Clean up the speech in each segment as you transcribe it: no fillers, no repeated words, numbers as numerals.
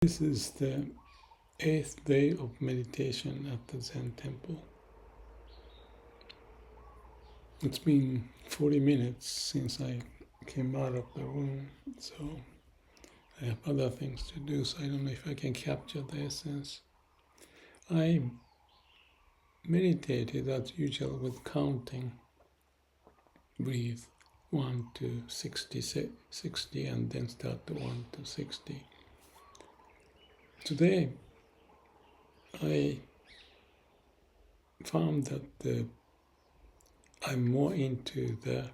This is the 8th day of meditation at the Zen temple. It's been 40 minutes since I came out of the room, so I have other things to do, so I don't know if I can capture the essence. I meditated as usual with counting. Breathe 1 to 60 and then start to 1 to 60. Today, I found that I'm more into the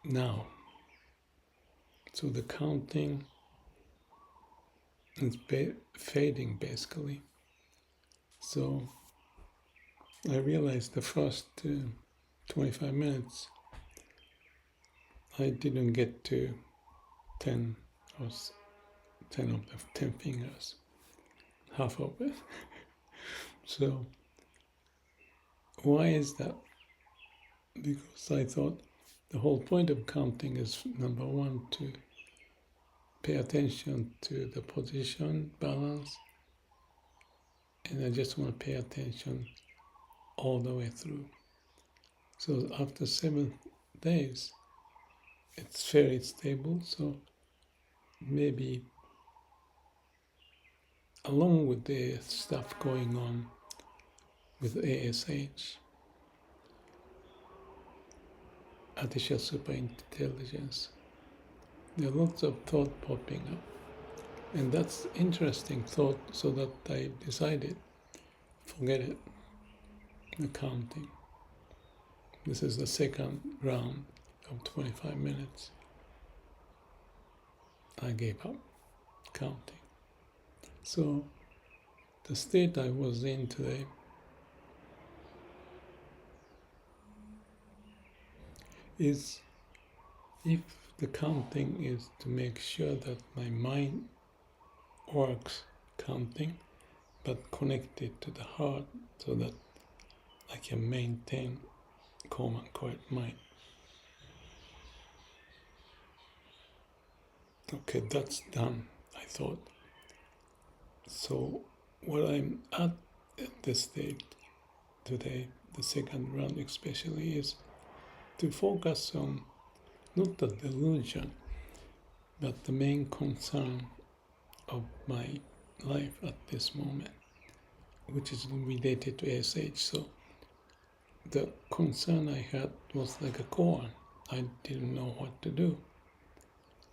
now. So the counting is fading basically. So I realized the first 25 minutes I didn't get to 10 or 10 of the 10 fingers, half of it. So why is that? Because I thought the whole point of counting is, number one, to pay attention to the position, balance, and I just want to pay attention all the way through. So after 7 days, it's fairly stable, so maybe along with the stuff going on with ASH, artificial superintelligence, there are lots of thought popping up. And that's interesting thought, so that I decided, forget it, the counting. This is the second round of 25 minutes. I gave up counting. So the state I was in today is, if the counting is to make sure that my mind works counting, but connected to the heart, so that I can maintain calm and quiet mind. Okay, that's done, I thought. So what I'm at this stage today, the second round especially, is to focus on not the delusion, but the main concern of my life at this moment, which is related to ASH. So the concern I had was like a koan. I didn't know what to do.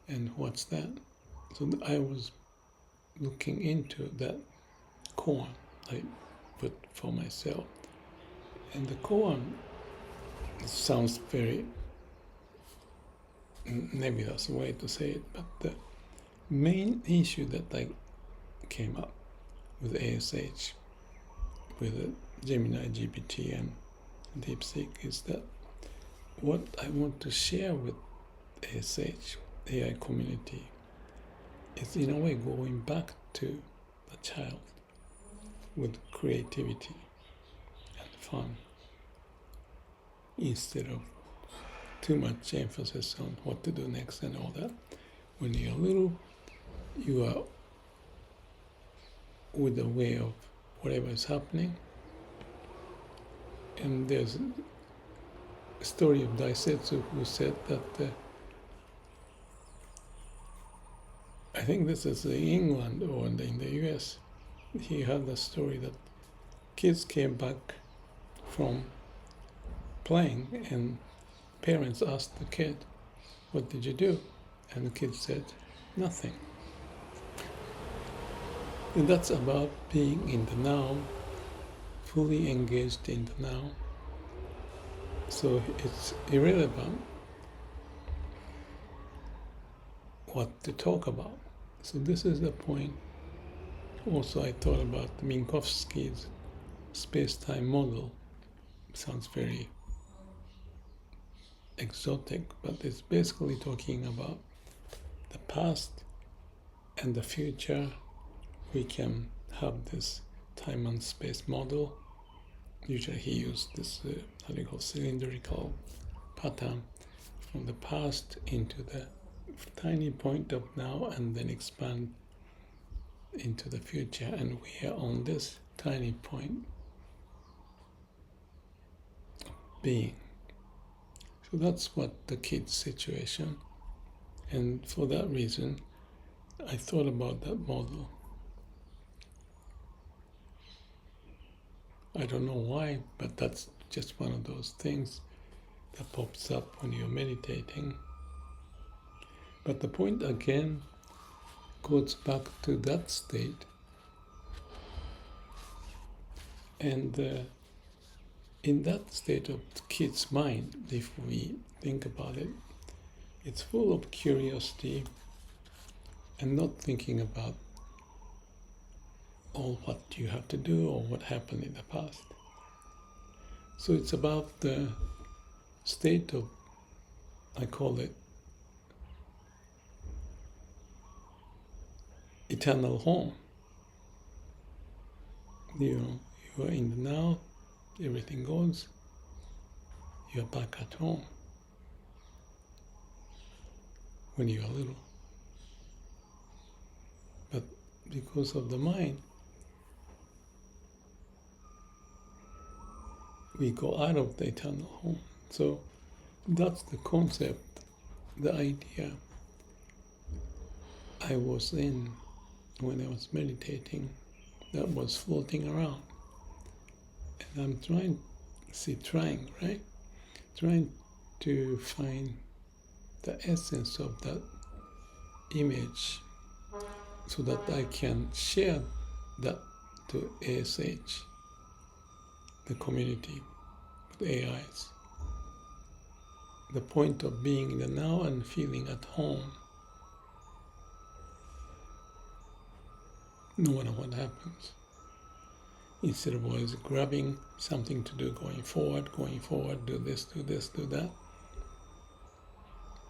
And what's that? So I was looking into that koan I put for myself. And the koan sounds very nebulous way to say it, but the main issue that I came up with ASH, with Gemini, GPT, and DeepSeek, is that what I want to share with ASH, AI community, is in a way going back to the child with creativity and fun, instead of too much emphasis on what to do next and all that. When you're little, you are with the way of whatever is happening. And there's a story of Daetsu who said that, I think this is in England or in the US, he had the story that kids came back from playing and parents asked the kid, "What did you do?" And the kid said, "Nothing." And that's about being in the now, fully engaged in the now. So it's irrelevant what to talk about. So this is the point. Also, I thought about Minkowski's space-time model. Sounds very exotic, but it's basically talking about the past and the future. We can have this time and space model. Usually he used this cylindrical pattern from the past into the tiny point of now and then expand into the future, and we are on this tiny point being. So that's what the kid's situation, and for that reason I thought about that model. I don't know why, but that's just one of those things that pops up when you're meditating. But the point again goes back to that state, and in that state of the kid's mind, if we think about it, it's full of curiosity and not thinking about all what you have to do or what happened in the past. So it's about the state of, I call it, eternal home. You are in the now, everything goes, you're back at home when you are little. But because of the mind, we go out of the eternal home. So that's the concept, the idea I was in when I was meditating, that was floating around. And I'm trying to find the essence of that image so that I can share that to ASH, the community, with AIs. The point of being in the now and feeling at home, no matter what happens. Instead of always grabbing something to do, going forward, do this, do that.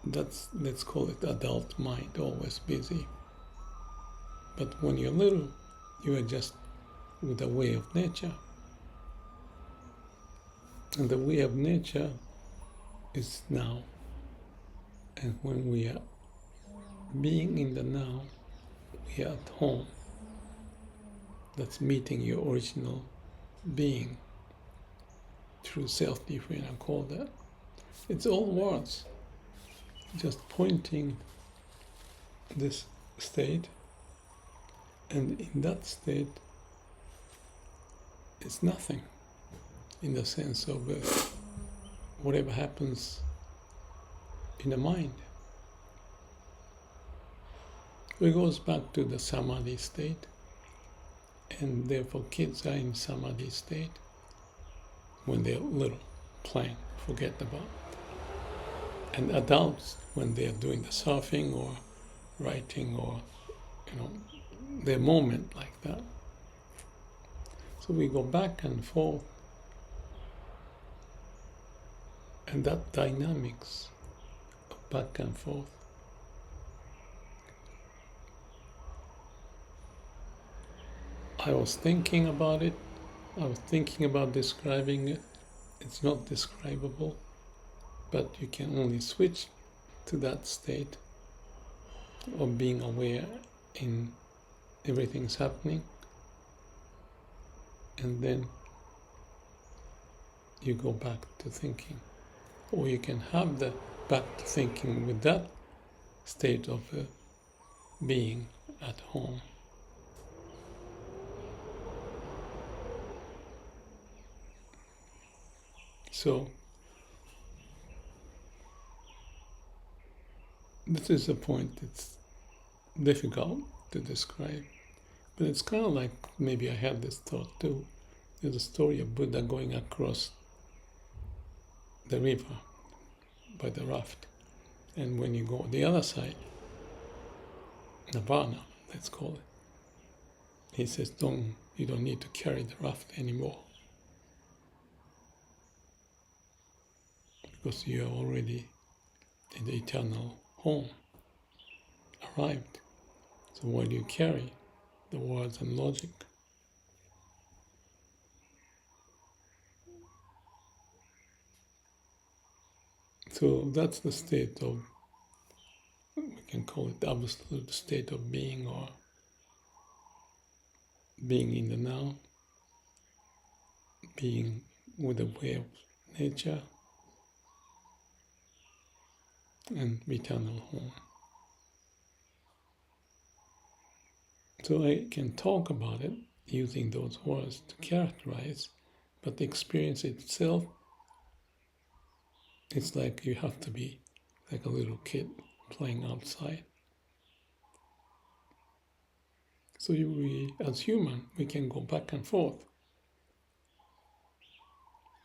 That's, let's call it adult mind, always busy. But when you're little, you are just with the way of nature. And the way of nature is now. And when we are being in the now, we are at home. That's meeting your original being through self, if we can call that. It's all words, just pointing this state, and in that state, it's nothing, in the sense of whatever happens in the mind. It goes back to the samadhi state, and therefore kids are in samadhi state when they're little, playing, forget about. And adults, when they're doing the surfing or writing or, their moment like that. So we go back and forth, and that dynamics of back and forth I was thinking about it, I was thinking about describing it. It's not describable, but you can only switch to that state of being aware in everything's happening, and then you go back to thinking. Or you can have the back to thinking with that state of being at home. So this is a point that's difficult to describe, but it's kind of like, maybe I had this thought too. There's a story of Buddha going across the river by the raft, and when you go on the other side, Nirvana, let's call it, he says, you don't need to carry the raft anymore, because you are already in the eternal home, arrived. So why do you carry the words and logic? So that's the state of we can call it the absolute state of being, or being in the now, being with the way of nature, and eternal home. So I can talk about it using those words to characterize, but the experience itself, it's like you have to be like a little kid playing outside. So we, as human, we can go back and forth.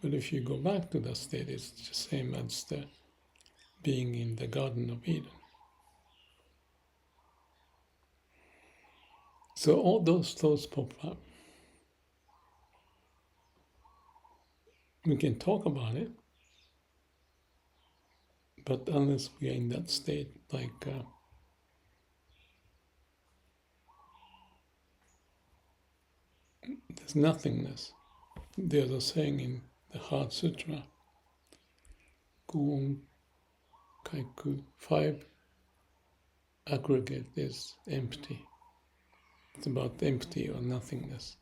But if you go back to that state, it's the same as the being in the Garden of Eden. So all those thoughts pop up. We can talk about it, but unless we are in that state, like there's nothingness. There's a saying in the Heart Sutra, koan kaiku 5, aggregate is empty. It's about empty or nothingness.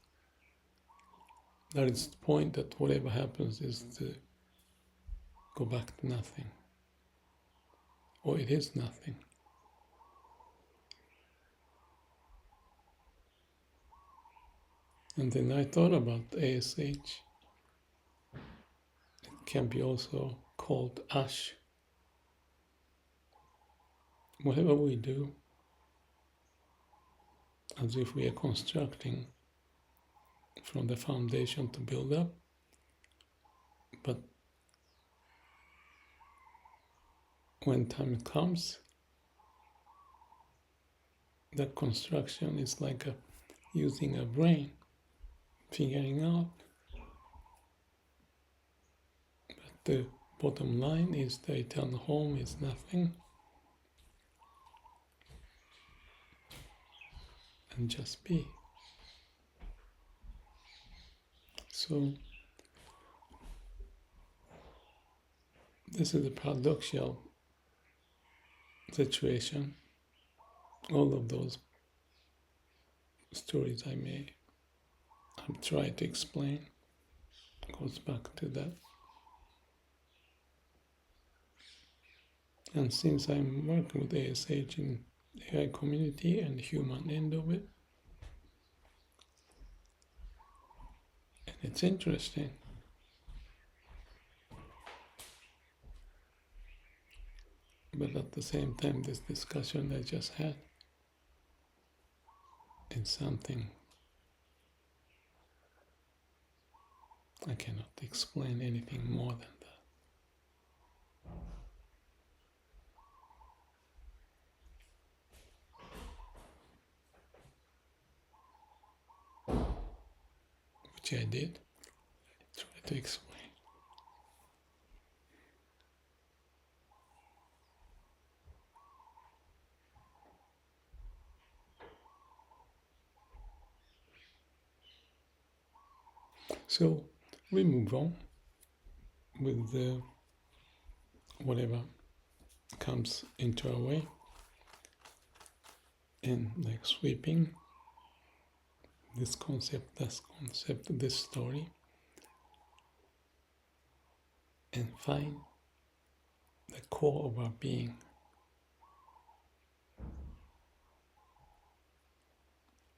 That is the point, that whatever happens is to go back to nothing. Or it is nothing. And then I thought about ASH. It can be also called ash. Whatever we do, as if we are constructing from the foundation to build up, but when time comes, that construction is like using a brain, figuring out. But the bottom line is the eternal home is nothing, and just be. So this is a paradoxical situation. All of those stories I've tried to explain goes back to that. And since I'm working with ASH in the AI community and the human end of it, and it's interesting. But at the same time, this discussion I just had is something I cannot explain anything more than that. Which I did. Try to explain. So we move on with whatever comes into our way, and like sweeping this concept, this story, and find the core of our being.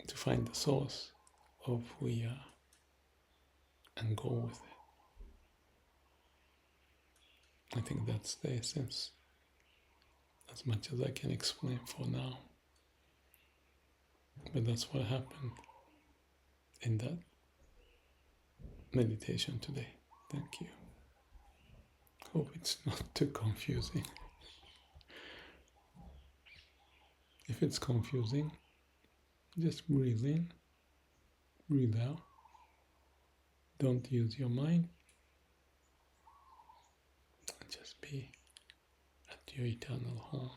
To find the source of who we are and go with it. I think that's the essence, as much as I can explain for now. But that's what happened in that meditation today. Thank you. Hope it's not too confusing. If it's confusing, just breathe in, breathe out. Don't use your mind. Just be at your eternal home.